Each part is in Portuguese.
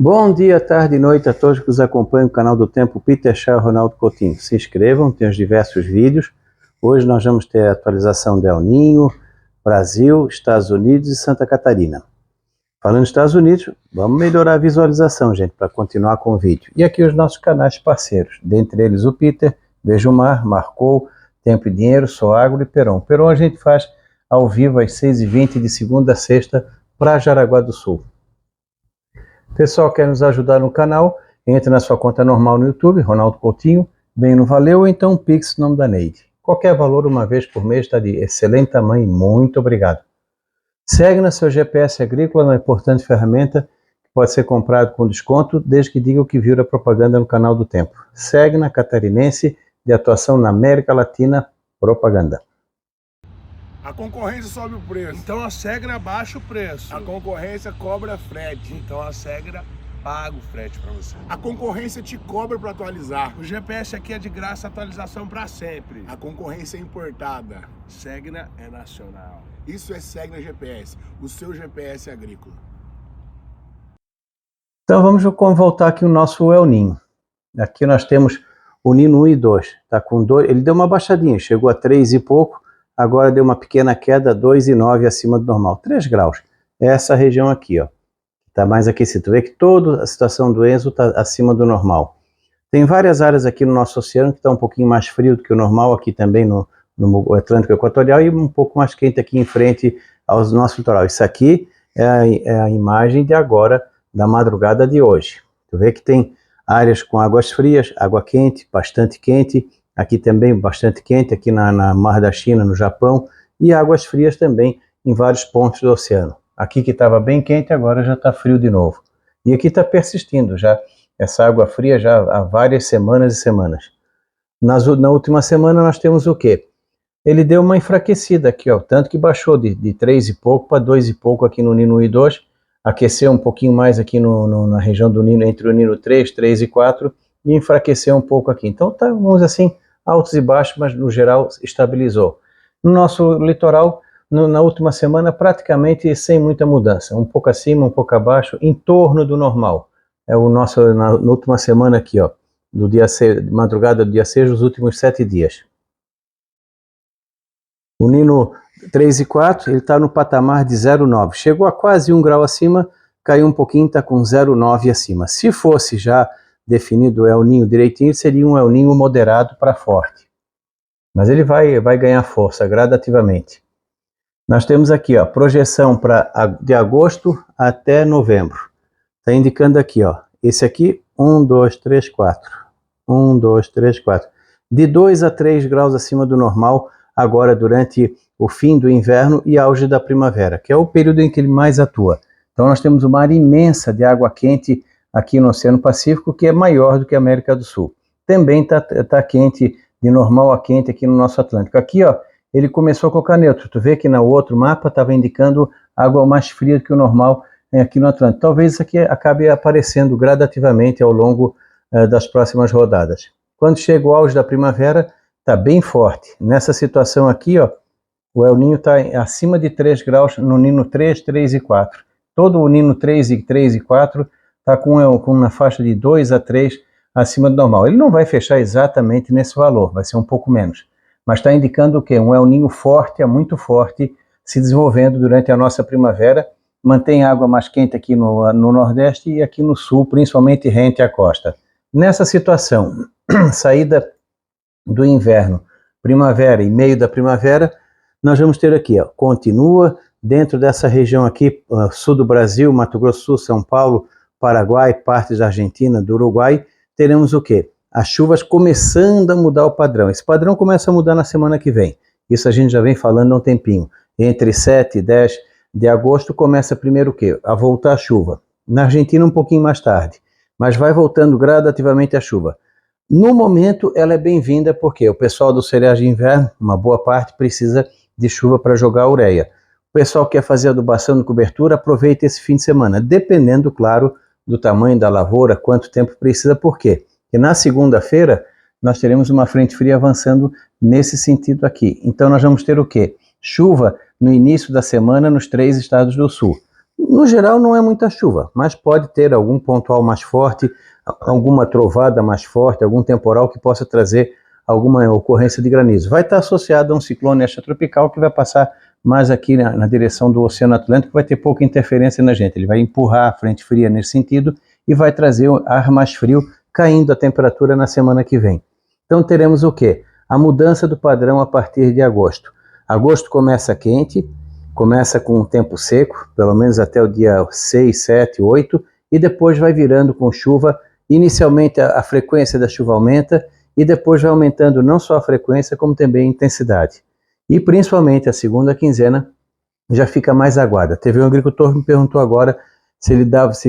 Bom dia, tarde e noite a todos que nos acompanham no canal do Tempo Peter Shaw e Ronaldo Coutinho. Se inscrevam, tem os diversos vídeos. Hoje nós vamos ter a atualização do El Niño, Brasil, Estados Unidos e Santa Catarina. Falando nos Estados Unidos, vamos melhorar a visualização, gente, para continuar com o vídeo. E aqui os nossos canais parceiros, dentre eles o Peter, Veja o Mar, Marcou, Tempo e Dinheiro, Soagro e Peron. Peron a gente faz ao vivo às 6h20 de segunda a sexta para Jaraguá do Sul. Pessoal, quer nos ajudar no canal? Entre na sua conta normal no YouTube, Ronaldo Coutinho, bem no Valeu, ou então Pix, nome da Neide. Qualquer valor, uma vez por mês, está de excelente tamanho, muito obrigado. Segue na seu GPS Agrícola, uma importante ferramenta que pode ser comprado com desconto, desde que diga o que viu a propaganda no canal do Tempo. Segue na Catarinense, de atuação na América Latina, propaganda. A concorrência sobe o preço. Então a Segra abaixa o preço. A concorrência cobra frete. Então a Segra paga o frete para você. A concorrência te cobra para atualizar. O GPS aqui é de graça, atualização para sempre. A concorrência é importada. Segna é nacional. Isso é Segna GPS, o seu GPS agrícola. Então vamos voltar aqui o nosso El Niño. Aqui nós temos o Nino 1 e 2. Tá com 2, ele deu uma baixadinha, chegou a 3 e pouco. Agora deu uma pequena queda, 2,9 acima do normal, 3 graus. É essa região aqui, ó, está mais aquecido. Tu vê que toda a situação do Enso está acima do normal. Tem várias áreas aqui no nosso oceano que está um pouquinho mais frio do que o normal, aqui também no Atlântico Equatorial, e um pouco mais quente aqui em frente ao nosso litoral. Isso aqui é a imagem de agora, da madrugada de hoje. Tu vê que tem áreas com águas frias, água quente, bastante quente, aqui também bastante quente, aqui na Mar da China, no Japão, e águas frias também em vários pontos do oceano. Aqui que estava bem quente, agora já está frio de novo. E aqui está persistindo já, essa água fria já há várias semanas e semanas. Na última semana nós temos o quê? Ele deu uma enfraquecida aqui, ó, tanto que baixou de 3 e pouco para 2 e pouco aqui no Nino 1 e 2, aqueceu um pouquinho mais aqui na região do Nino, entre o Nino 3, 3 e 4, e enfraqueceu um pouco aqui. Então tá, vamos assim, altos e baixos, mas no geral estabilizou. No nosso litoral, na última semana, praticamente sem muita mudança, um pouco acima, um pouco abaixo, em torno do normal. É o nosso, na última semana aqui, ó, do dia 6, madrugada do dia 6, os últimos 7 dias. O Nino 3 e 4, ele está no patamar de 0,9, chegou a quase 1 grau acima, caiu um pouquinho, está com 0,9 acima. Se fosse já definido o El Niño direitinho, seria um El Niño moderado para forte. Mas ele vai ganhar força gradativamente. Nós temos aqui, ó, projeção de agosto até novembro. Está indicando aqui, ó, esse aqui, 1, 2, 3, 4. 1, 2, 3, 4. De 2 a 3 graus acima do normal, agora durante o fim do inverno e auge da primavera, que é o período em que ele mais atua. Então nós temos uma área imensa de água quente aqui no Oceano Pacífico, que é maior do que a América do Sul. Também tá quente, de normal a quente aqui no nosso Atlântico. Aqui, ó, ele começou a colocar neutro. Tu vê que no outro mapa estava indicando água mais fria do que o normal aqui no Atlântico. Talvez isso aqui acabe aparecendo gradativamente ao longo das próximas rodadas. Quando chega o auge da primavera, está bem forte. Nessa situação aqui, ó, o El Niño está acima de 3 graus no Nino 3, 3 e 4. Todo o Nino 3 e 4 está com uma faixa de 2 a 3 acima do normal. Ele não vai fechar exatamente nesse valor, vai ser um pouco menos. Mas está indicando o quê? Um El Niño forte, muito forte, se desenvolvendo durante a nossa primavera. Mantém água mais quente aqui no Nordeste e aqui no Sul, principalmente rente à costa. Nessa situação, saída do inverno, primavera e meio da primavera, nós vamos ter aqui, ó, continua dentro dessa região aqui, sul do Brasil, Mato Grosso do Sul, São Paulo, Paraguai, partes da Argentina, do Uruguai, teremos o quê? As chuvas começando a mudar o padrão. Esse padrão começa a mudar na semana que vem. Isso a gente já vem falando há um tempinho. Entre 7 e 10 de agosto começa primeiro o quê? A voltar a chuva. Na Argentina um pouquinho mais tarde, mas vai voltando gradativamente a chuva. No momento ela é bem-vinda porque o pessoal dos cereais de inverno, uma boa parte, precisa de chuva para jogar a ureia. O pessoal que quer fazer adubação de cobertura, aproveita esse fim de semana, dependendo, claro, do tamanho da lavoura, quanto tempo precisa, por quê? Porque na segunda-feira nós teremos uma frente fria avançando nesse sentido aqui. Então nós vamos ter o quê? Chuva no início da semana nos 3 estados do sul. No geral não é muita chuva, mas pode ter algum pontual mais forte, alguma trovada mais forte, algum temporal que possa trazer alguma ocorrência de granizo. Vai estar associado a um ciclone extratropical que vai passar mais aqui na direção do Oceano Atlântico, vai ter pouca interferência na gente. Ele vai empurrar a frente fria nesse sentido e vai trazer o ar mais frio, caindo a temperatura na semana que vem. Então teremos o quê? A mudança do padrão a partir de agosto. Agosto começa quente, começa com um tempo seco, pelo menos até o dia 6, 7, 8, e depois vai virando com chuva. Inicialmente a frequência da chuva aumenta e depois vai aumentando não só a frequência, como também a intensidade. E principalmente a segunda quinzena já fica mais aguada. Teve um agricultor que me perguntou agora se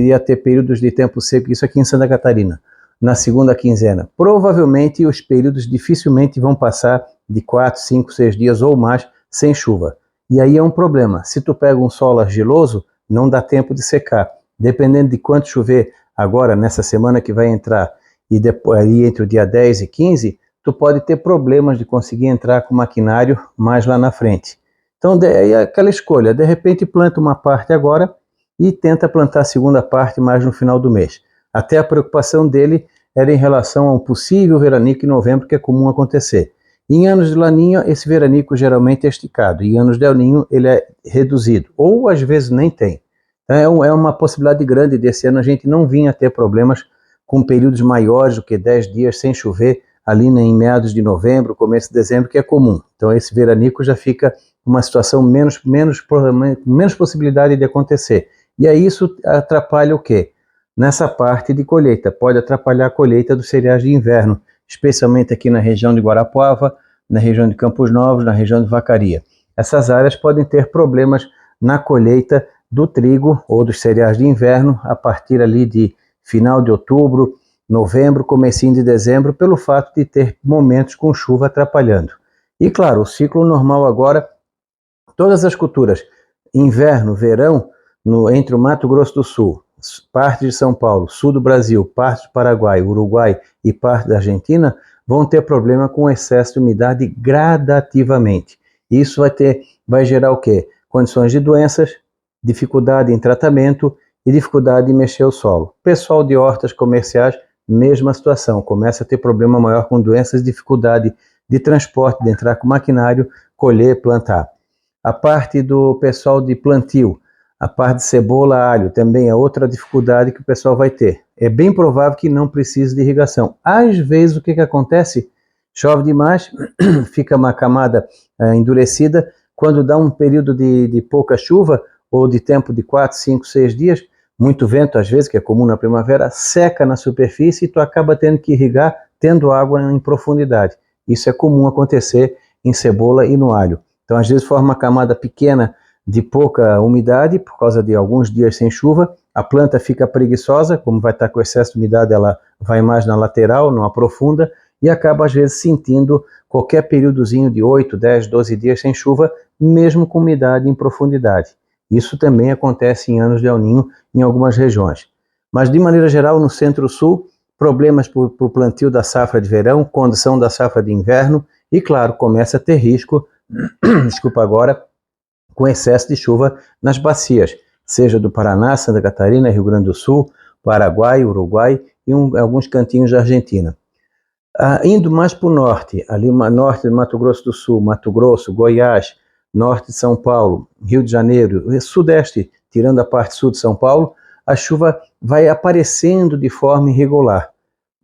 ia ter períodos de tempo seco, isso aqui em Santa Catarina, na segunda quinzena. Provavelmente os períodos dificilmente vão passar de 4, 5, 6 dias ou mais sem chuva. E aí é um problema. Se tu pega um solo argiloso, não dá tempo de secar. Dependendo de quanto chover agora, nessa semana que vai entrar, e depois aí entre o dia 10 e 15, tu pode ter problemas de conseguir entrar com o maquinário mais lá na frente. Então é aquela escolha, de repente planta uma parte agora e tenta plantar a segunda parte mais no final do mês. Até a preocupação dele era em relação a um possível veranico em novembro, que é comum acontecer. Em anos de laninha, esse veranico geralmente é esticado, em anos de El Ninho ele é reduzido, ou às vezes nem tem. Então, é uma possibilidade grande desse ano a gente não vir a ter problemas com períodos maiores do que 10 dias sem chover, ali em meados de novembro, começo de dezembro, que é comum. Então esse veranico já fica uma situação menos possibilidade de acontecer. E aí isso atrapalha o quê? Nessa parte de colheita, pode atrapalhar a colheita dos cereais de inverno, especialmente aqui na região de Guarapuava, na região de Campos Novos, na região de Vacaria. Essas áreas podem ter problemas na colheita do trigo ou dos cereais de inverno a partir ali de final de outubro, novembro, comecinho de dezembro, pelo fato de ter momentos com chuva atrapalhando. E claro, o ciclo normal agora, todas as culturas, inverno, verão, entre o Mato Grosso do Sul, parte de São Paulo, sul do Brasil, parte do Paraguai, Uruguai e parte da Argentina, vão ter problema com excesso de umidade gradativamente. Isso vai gerar o quê? Condições de doenças, dificuldade em tratamento e dificuldade em mexer o solo. Pessoal de hortas comerciais, mesma situação, começa a ter problema maior com doenças, dificuldade de transporte, de entrar com maquinário, colher, plantar. A parte do pessoal de plantio, a parte de cebola, alho, também é outra dificuldade que o pessoal vai ter. É bem provável que não precise de irrigação. Às vezes o que acontece? Chove demais, fica uma camada endurecida, quando dá um período de pouca chuva, ou de tempo de 4, 5, 6 dias, muito vento às vezes, que é comum na primavera, seca na superfície e tu acaba tendo que irrigar, tendo água em profundidade. Isso é comum acontecer em cebola e no alho. Então às vezes forma uma camada pequena de pouca umidade, por causa de alguns dias sem chuva, a planta fica preguiçosa, como vai estar com excesso de umidade, ela vai mais na lateral, não aprofunda, e acaba às vezes sentindo qualquer períodozinho de 8, 10, 12 dias sem chuva, mesmo com umidade em profundidade. Isso também acontece em anos de El Ninho em algumas regiões. Mas de maneira geral, no centro-sul, problemas para o plantio da safra de verão, condição da safra de inverno e, claro, começa a ter risco, desculpa agora, com excesso de chuva nas bacias, seja do Paraná, Santa Catarina, Rio Grande do Sul, Paraguai, Uruguai e alguns cantinhos da Argentina. Indo mais para o norte, ali norte do Mato Grosso do Sul, Mato Grosso, Goiás, norte de São Paulo, Rio de Janeiro, sudeste, tirando a parte sul de São Paulo, a chuva vai aparecendo de forma irregular.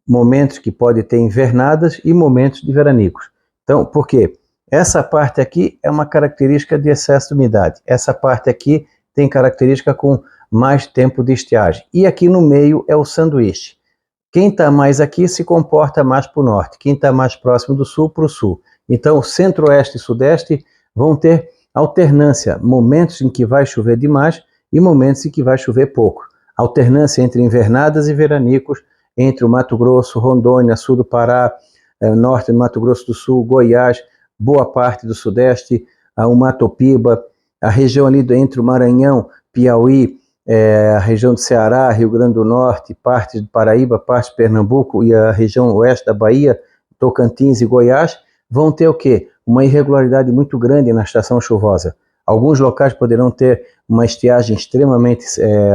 Momentos que pode ter invernadas e momentos de veranicos. Então, por quê? Essa parte aqui é uma característica de excesso de umidade. Essa parte aqui tem característica com mais tempo de estiagem. E aqui no meio é o sanduíche. Quem está mais aqui se comporta mais para o norte. Quem está mais próximo do sul, para o sul. Então, centro-oeste e sudeste vão ter alternância. Momentos em que vai chover demais e momentos em que vai chover pouco. Alternância entre invernadas e veranicos, entre o Mato Grosso, Rondônia, sul do Pará, norte do Mato Grosso do Sul, Goiás, boa parte do sudeste, o Mato Piba, a região ali entre o Maranhão, Piauí, a região do Ceará, Rio Grande do Norte, parte do Paraíba, parte de Pernambuco e a região oeste da Bahia, Tocantins e Goiás, vão ter o quê? Uma irregularidade muito grande na estação chuvosa. Alguns locais poderão ter uma estiagem extremamente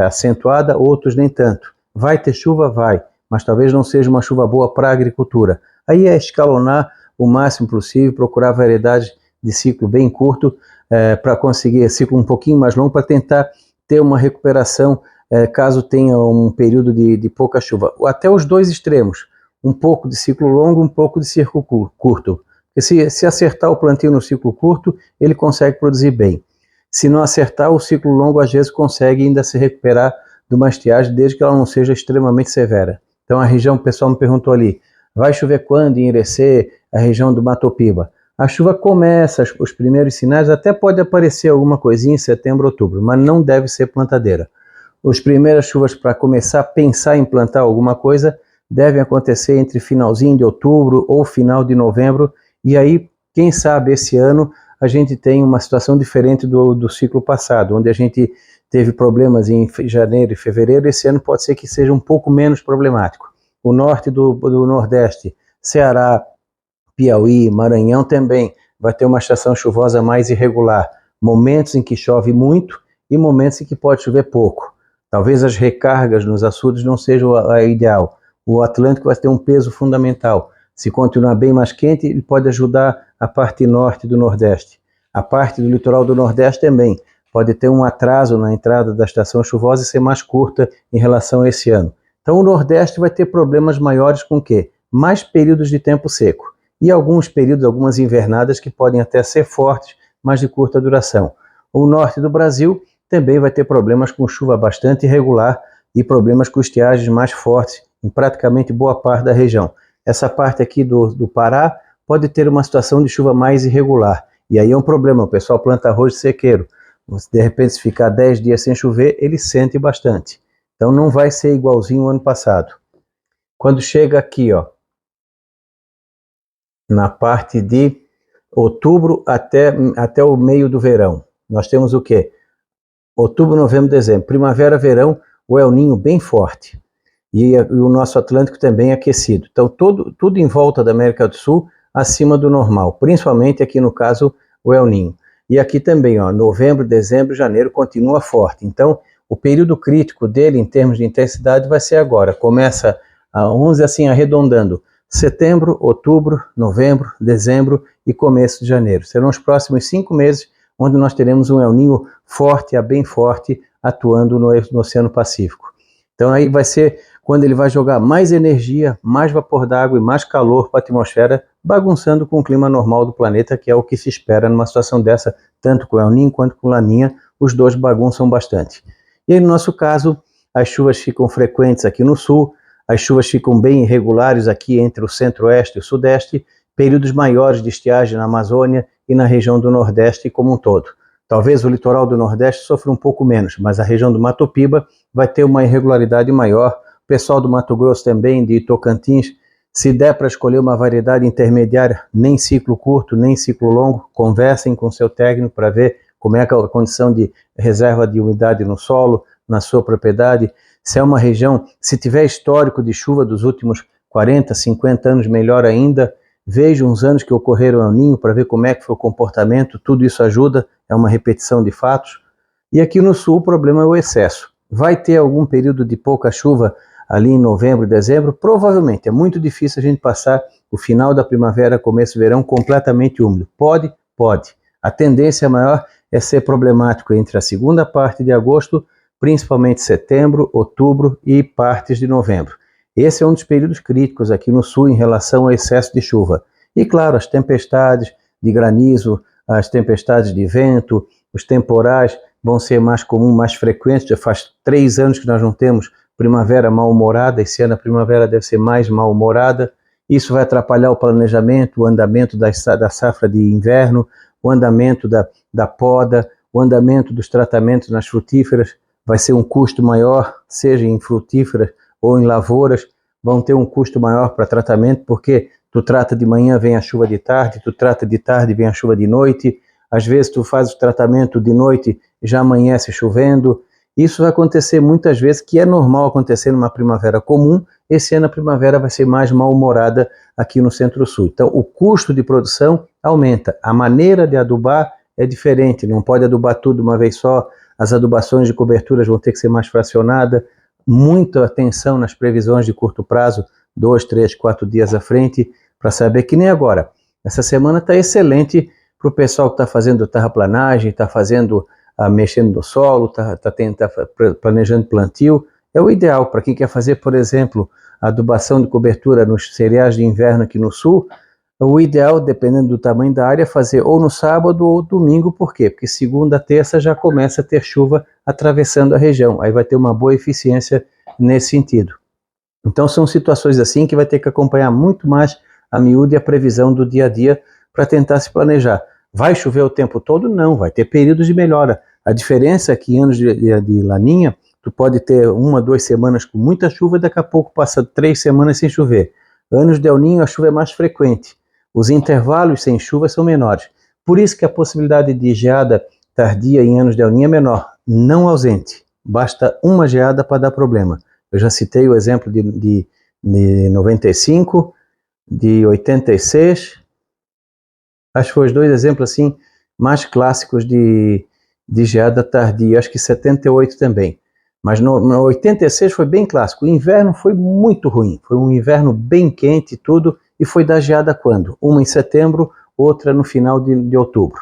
acentuada, outros nem tanto. Vai ter chuva? Vai, mas talvez não seja uma chuva boa para a agricultura. Aí é escalonar o máximo possível, procurar variedades de ciclo bem curto, para conseguir ciclo um pouquinho mais longo, para tentar ter uma recuperação caso tenha um período de pouca chuva. Até os dois extremos, um pouco de ciclo longo, um pouco de ciclo curto. Porque se acertar o plantio no ciclo curto, ele consegue produzir bem. Se não acertar, o ciclo longo às vezes consegue ainda se recuperar de uma estiagem, desde que ela não seja extremamente severa. Então a região, o pessoal me perguntou ali, vai chover quando em Irecê, a região do Matopiba? A chuva começa, os primeiros sinais, até pode aparecer alguma coisinha em setembro, outubro, mas não deve ser plantadeira. As primeiras chuvas para começar a pensar em plantar alguma coisa devem acontecer entre finalzinho de outubro ou final de novembro, e aí, quem sabe esse ano a gente tem uma situação diferente do ciclo passado, onde a gente teve problemas em janeiro e fevereiro. Esse ano pode ser que seja um pouco menos problemático. O norte do Nordeste, Ceará, Piauí, Maranhão também vai ter uma estação chuvosa mais irregular. Momentos em que chove muito e momentos em que pode chover pouco. Talvez as recargas nos açudes não sejam a ideal. O Atlântico vai ter um peso fundamental. Se continuar bem mais quente, ele pode ajudar a parte norte do Nordeste. A parte do litoral do Nordeste também pode ter um atraso na entrada da estação chuvosa e ser mais curta em relação a esse ano. Então o Nordeste vai ter problemas maiores com o quê? Mais períodos de tempo seco. E alguns períodos, algumas invernadas que podem até ser fortes, mas de curta duração. O norte do Brasil também vai ter problemas com chuva bastante irregular e problemas com estiagens mais fortes em praticamente boa parte da região. Essa parte aqui do Pará pode ter uma situação de chuva mais irregular. E aí é um problema, o pessoal planta arroz de sequeiro. De repente, se ficar 10 dias sem chover, ele sente bastante. Então não vai ser igualzinho ao ano passado. Quando chega aqui, ó, na parte de outubro até o meio do verão, nós temos o quê? Outubro, novembro, dezembro. Primavera, verão, o El Niño bem forte. E o nosso Atlântico também aquecido. Então tudo em volta da América do Sul acima do normal, principalmente aqui no caso o El Niño. E aqui também, ó, novembro, dezembro, janeiro continua forte. Então o período crítico dele em termos de intensidade vai ser agora. Começa a 11 assim arredondando, setembro, outubro, novembro, dezembro e começo de janeiro. Serão os próximos 5 meses onde nós teremos um El Niño forte, bem forte, atuando no Oceano Pacífico. Então aí vai ser quando ele vai jogar mais energia, mais vapor d'água e mais calor para a atmosfera, bagunçando com o clima normal do planeta, que é o que se espera numa situação dessa, tanto com El Niño quanto com Laninha, os dois bagunçam bastante. E aí, no nosso caso, as chuvas ficam frequentes aqui no sul, as chuvas ficam bem irregulares aqui entre o centro-oeste e o sudeste, períodos maiores de estiagem na Amazônia e na região do Nordeste como um todo. Talvez o litoral do Nordeste sofra um pouco menos, mas a região do Matopiba vai ter uma irregularidade maior. O pessoal do Mato Grosso também, de Tocantins, se der para escolher uma variedade intermediária, nem ciclo curto, nem ciclo longo, conversem com seu técnico para ver como é a condição de reserva de umidade no solo, na sua propriedade. Se é uma região, se tiver histórico de chuva dos últimos 40, 50 anos, melhor ainda. Veja uns anos que ocorreram El Niño para ver como é que foi o comportamento, tudo isso ajuda, é uma repetição de fatos. E aqui no sul o problema é o excesso. Vai ter algum período de pouca chuva ali em novembro, dezembro? Provavelmente, é muito difícil a gente passar o final da primavera, começo do verão completamente úmido. Pode? Pode. A tendência maior é ser problemático entre a segunda parte de agosto, principalmente setembro, outubro e partes de novembro. Esse é um dos períodos críticos aqui no sul em relação ao excesso de chuva. E claro, as tempestades de granizo, as tempestades de vento, os temporais vão ser mais comuns, mais frequentes. Já faz 3 anos que nós não temos primavera mal-humorada, esse ano a primavera deve ser mais mal-humorada. Isso vai atrapalhar o planejamento, o andamento da safra de inverno, o andamento da poda, o andamento dos tratamentos nas frutíferas. Vai ser um custo maior, seja em frutíferas ou em lavouras, vão ter um custo maior para tratamento, porque tu trata de manhã, vem a chuva de tarde, tu trata de tarde, vem a chuva de noite, às vezes tu faz o tratamento de noite, já amanhece chovendo. Isso vai acontecer muitas vezes, que é normal acontecer numa primavera comum. Esse ano a primavera vai ser mais mal-humorada aqui no Centro-Sul. Então o custo de produção aumenta, a maneira de adubar é diferente, não pode adubar tudo de uma vez só, as adubações de coberturas vão ter que ser mais fracionadas, muita atenção nas previsões de curto prazo, 2, 3, 4 dias à frente, para saber que nem agora. Essa semana está excelente para o pessoal que está fazendo terraplanagem, está fazendo, mexendo no solo, está planejando plantio. É o ideal para quem quer fazer, por exemplo, a adubação de cobertura nos cereais de inverno aqui no sul. O ideal, dependendo do tamanho da área, é fazer ou no sábado ou domingo. Por quê? Porque segunda, terça já começa a ter chuva atravessando a região. Aí vai ter uma boa eficiência nesse sentido. Então são situações assim que vai ter que acompanhar muito mais a miúde e a previsão do dia a dia para tentar se planejar. Vai chover o tempo todo? Não, vai ter períodos de melhora. A diferença é que em anos de laninha, tu pode ter 1, 2 semanas com muita chuva e daqui a pouco passa 3 semanas sem chover. Anos de El Niño a chuva é mais frequente. Os intervalos sem chuva são menores. Por isso que a possibilidade de geada tardia em anos de El Niño é menor, não ausente. Basta uma geada para dar problema. Eu já citei o exemplo de 95, de 86. Acho que foram os 2 exemplos assim, mais clássicos de geada tardia. Acho que 78 também. Mas no 86 foi bem clássico. O inverno foi muito ruim. Foi um inverno bem quente e tudo. E foi da geada quando? Uma em setembro, outra no final de outubro.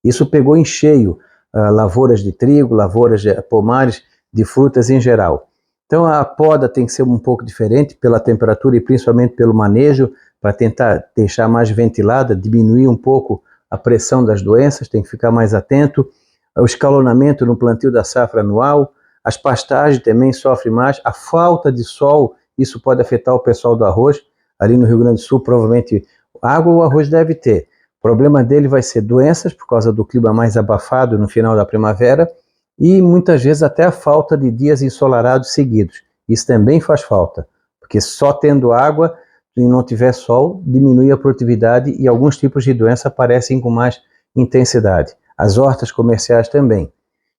Isso pegou em cheio lavouras de trigo, lavouras de pomares, de frutas em geral. Então a poda tem que ser um pouco diferente pela temperatura e principalmente pelo manejo, para tentar deixar mais ventilada, diminuir um pouco a pressão das doenças, tem que ficar mais atento. O escalonamento no plantio da safra anual, as pastagens também sofrem mais, a falta de sol, isso pode afetar o pessoal do arroz. Ali no Rio Grande do Sul, provavelmente, água o arroz deve ter. O problema dele vai ser doenças, por causa do clima mais abafado no final da primavera, e muitas vezes até a falta de dias ensolarados seguidos. Isso também faz falta, porque só tendo água e não tiver sol, diminui a produtividade e alguns tipos de doença aparecem com mais intensidade. As hortas comerciais também.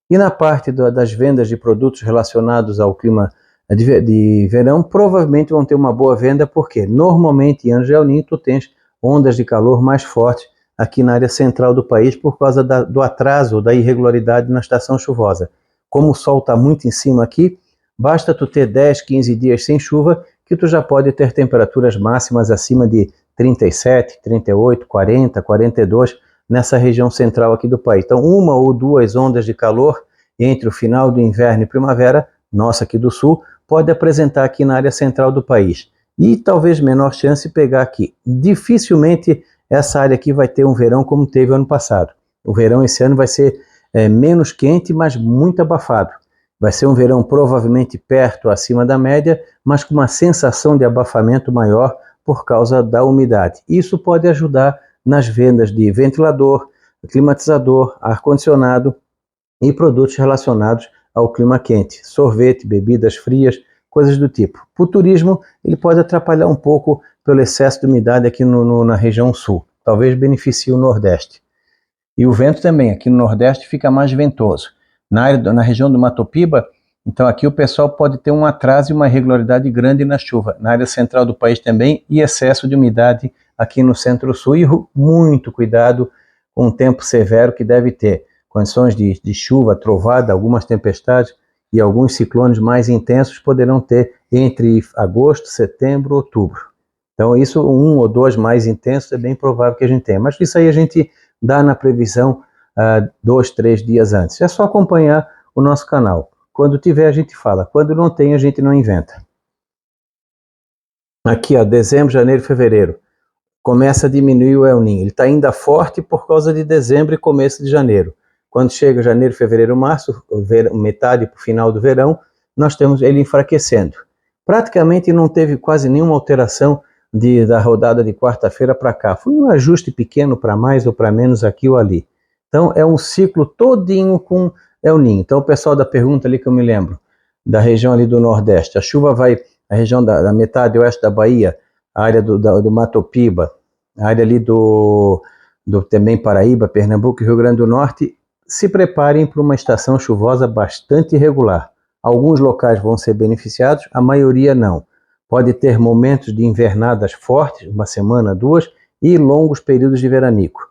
E na parte das vendas de produtos relacionados ao clima de verão, provavelmente vão ter uma boa venda, porque normalmente em anos de El Niño tu tens ondas de calor mais fortes aqui na área central do país por causa do atraso, da irregularidade na estação chuvosa. Como o sol está muito em cima aqui, basta tu ter 10, 15 dias sem chuva que tu já pode ter temperaturas máximas acima de 37, 38, 40, 42 nessa região central aqui do país. Então 1 ou 2 ondas de calor entre o final do inverno e primavera, nossa aqui do sul, pode apresentar aqui na área central do país. E talvez menor chance de pegar aqui. Dificilmente essa área aqui vai ter um verão como teve ano passado. O verão esse ano vai ser menos quente, mas muito abafado. Vai ser um verão provavelmente perto, acima da média, mas com uma sensação de abafamento maior por causa da umidade. Isso pode ajudar nas vendas de ventilador, climatizador, ar-condicionado e produtos relacionados ao clima quente, sorvete, bebidas frias, coisas do tipo. Para o turismo, ele pode atrapalhar um pouco pelo excesso de umidade aqui na região sul, talvez beneficie o Nordeste. E o vento também, aqui no Nordeste fica mais ventoso. Na região do Mato Piba, então aqui o pessoal pode ter um atraso e uma irregularidade grande na chuva. Na área central do país também, e excesso de umidade aqui no centro-sul, e muito cuidado com o tempo severo que deve ter. Condições de chuva, trovada, algumas tempestades e alguns ciclones mais intensos poderão ter entre agosto, setembro, outubro. Então isso, 1 ou 2 mais intensos é bem provável que a gente tenha. Mas isso aí a gente dá na previsão 2, 3 dias antes. É só acompanhar o nosso canal. Quando tiver a gente fala, quando não tem a gente não inventa. Aqui, ó, dezembro, janeiro, fevereiro. Começa a diminuir o El Niño. Ele está ainda forte por causa de dezembro e começo de janeiro. Quando chega janeiro, fevereiro, março, metade para o final do verão, nós temos ele enfraquecendo. Praticamente não teve quase nenhuma alteração da rodada de quarta-feira para cá. Foi um ajuste pequeno para mais ou para menos aqui ou ali. Então é um ciclo todinho com El Niño. Então o pessoal da pergunta ali que eu me lembro, da região ali do Nordeste, a chuva vai, a região da metade oeste da Bahia, a área do Mato Piba, a área ali do também Paraíba, Pernambuco e Rio Grande do Norte, se preparem para uma estação chuvosa bastante irregular. Alguns locais vão ser beneficiados, a maioria não. Pode ter momentos de invernadas fortes, 1 semana, 2, e longos períodos de veranico.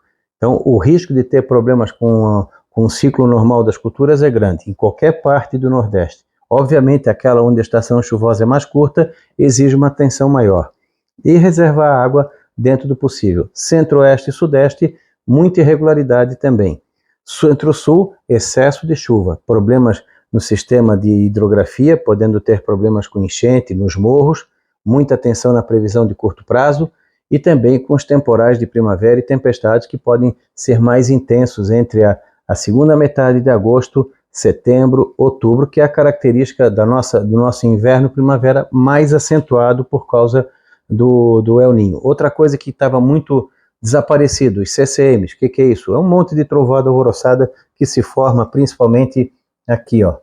Então, o risco de ter problemas com o ciclo normal das culturas é grande, em qualquer parte do Nordeste. Obviamente, aquela onde a estação chuvosa é mais curta, exige uma atenção maior. E reservar água dentro do possível. Centro-Oeste e Sudeste, muita irregularidade também. Centro-Sul, excesso de chuva, problemas no sistema de hidrografia, podendo ter problemas com enchente nos morros, muita atenção na previsão de curto prazo, e também com os temporais de primavera e tempestades que podem ser mais intensos entre a segunda metade de agosto, setembro, outubro, que é a característica do nosso inverno-primavera mais acentuado por causa do El Niño. Outra coisa que estava muito desaparecido, os CCMs, o que é isso? É um monte de trovoada alvoroçada que se forma principalmente aqui, ó.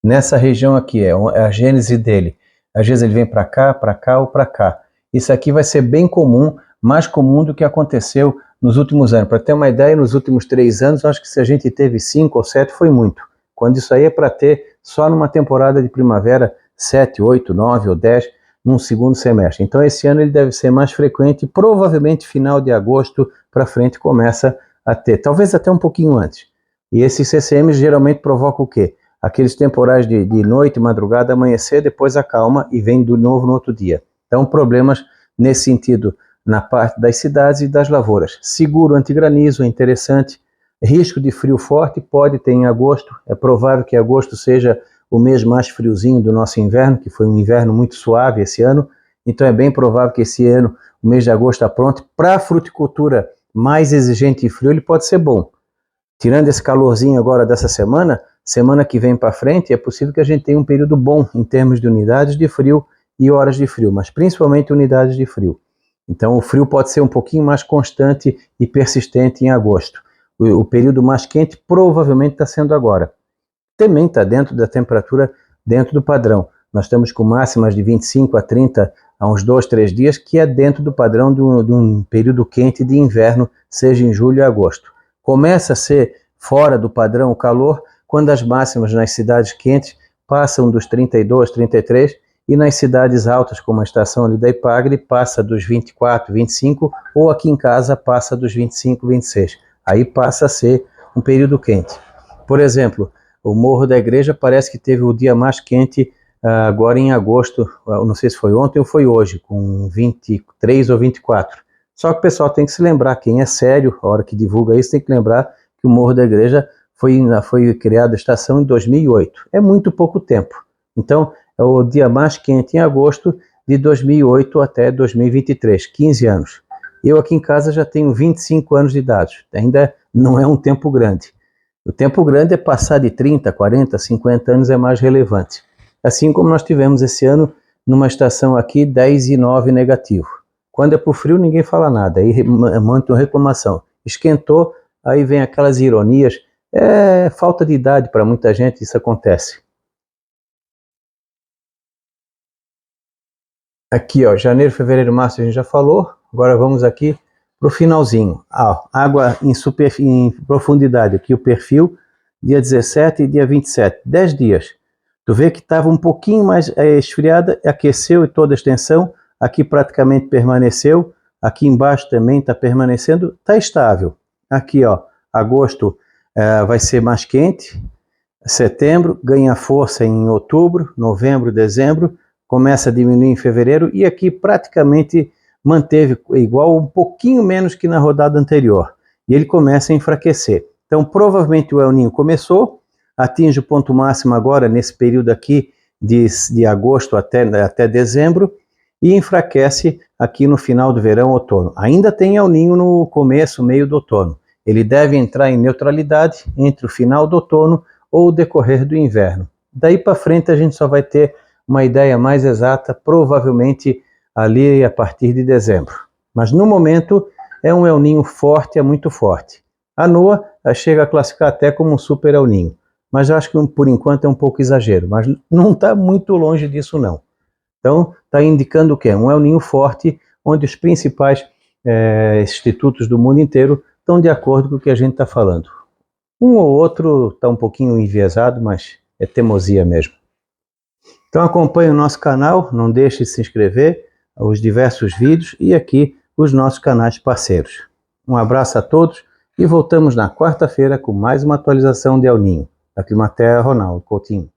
Nessa região aqui, é a gênese dele. Às vezes ele vem para cá ou para cá. Isso aqui vai ser bem comum, mais comum do que aconteceu nos últimos anos. Para ter uma ideia, nos últimos 3 anos, acho que se a gente teve 5 ou 7 foi muito. Quando isso aí é para ter só numa temporada de primavera 7, 8, 9 ou 10 num segundo semestre. Então esse ano ele deve ser mais frequente, provavelmente final de agosto para frente começa a ter, talvez até um pouquinho antes. E esses CCMs geralmente provocam o quê? Aqueles temporais de noite, madrugada, amanhecer, depois acalma e vem de novo no outro dia. Então problemas nesse sentido na parte das cidades e das lavouras. Seguro antigranizo é interessante. Risco de frio forte pode ter em agosto. É provável que agosto seja o mês mais friozinho do nosso inverno, que foi um inverno muito suave esse ano. Então é bem provável que esse ano, o mês de agosto está pronto. Para a fruticultura mais exigente em frio, ele pode ser bom. Tirando esse calorzinho agora dessa semana que vem para frente, é possível que a gente tenha um período bom em termos de unidades de frio e horas de frio, mas principalmente unidades de frio. Então o frio pode ser um pouquinho mais constante e persistente em agosto. O período mais quente provavelmente está sendo agora. Também está dentro da temperatura, dentro do padrão. Nós estamos com máximas de 25 a 30 há uns 2, 3 dias, que é dentro do padrão de um período quente de inverno, seja em julho e agosto. Começa a ser fora do padrão o calor quando as máximas nas cidades quentes passam dos 32, 33 e nas cidades altas, como a estação ali da Ipagre, passa dos 24, 25 ou aqui em casa passa dos 25, 26. Aí passa a ser um período quente. Por exemplo, o Morro da Igreja parece que teve o dia mais quente agora em agosto, não sei se foi ontem ou foi hoje, com 23 ou 24. Só que o pessoal tem que se lembrar, quem é sério, a hora que divulga isso, tem que lembrar que o Morro da Igreja foi criada a estação em 2008. É muito pouco tempo. Então, é o dia mais quente em agosto de 2008 até 2023, 15 anos. Eu aqui em casa já tenho 25 anos de idade, ainda não é um tempo grande. O tempo grande é passar de 30, 40, 50 anos é mais relevante. Assim como nós tivemos esse ano numa estação aqui 10 e 9 negativo. Quando é por frio ninguém fala nada, aí manda uma reclamação. Esquentou, aí vem aquelas ironias. É falta de idade para muita gente, isso acontece. Aqui, ó, janeiro, fevereiro, março a gente já falou. Agora vamos aqui para o finalzinho. Água em profundidade, aqui o perfil, dia 17 e dia 27, 10 dias. Tu vê que estava um pouquinho mais esfriada, aqueceu e toda a extensão, aqui praticamente permaneceu, aqui embaixo também está permanecendo, está estável. Aqui, ó, agosto vai ser mais quente, setembro ganha força em outubro, novembro, dezembro, começa a diminuir em fevereiro e aqui praticamente manteve igual, um pouquinho menos que na rodada anterior. E ele começa a enfraquecer. Então provavelmente o El Niño começou, atinge o ponto máximo agora nesse período aqui de agosto até dezembro e enfraquece aqui no final do verão, outono. Ainda tem El Niño no começo, meio do outono. Ele deve entrar em neutralidade entre o final do outono ou o decorrer do inverno. Daí para frente a gente só vai ter uma ideia mais exata, provavelmente ali a partir de dezembro. Mas no momento é um El Niño forte, é muito forte. A NOAA chega a classificar até como um super El Niño, mas eu acho que por enquanto é um pouco exagero, mas não está muito longe disso não. Então está indicando o quê? Um El Niño forte, onde os principais institutos do mundo inteiro estão de acordo com o que a gente está falando. Um ou outro está um pouquinho enviesado, mas é teimosia mesmo. Então acompanhe o nosso canal, não deixe de se inscrever, os diversos vídeos e aqui os nossos canais parceiros. Um abraço a todos e voltamos na quarta-feira com mais uma atualização de El Ninho. Da Climaterra, Ronaldo Coutinho.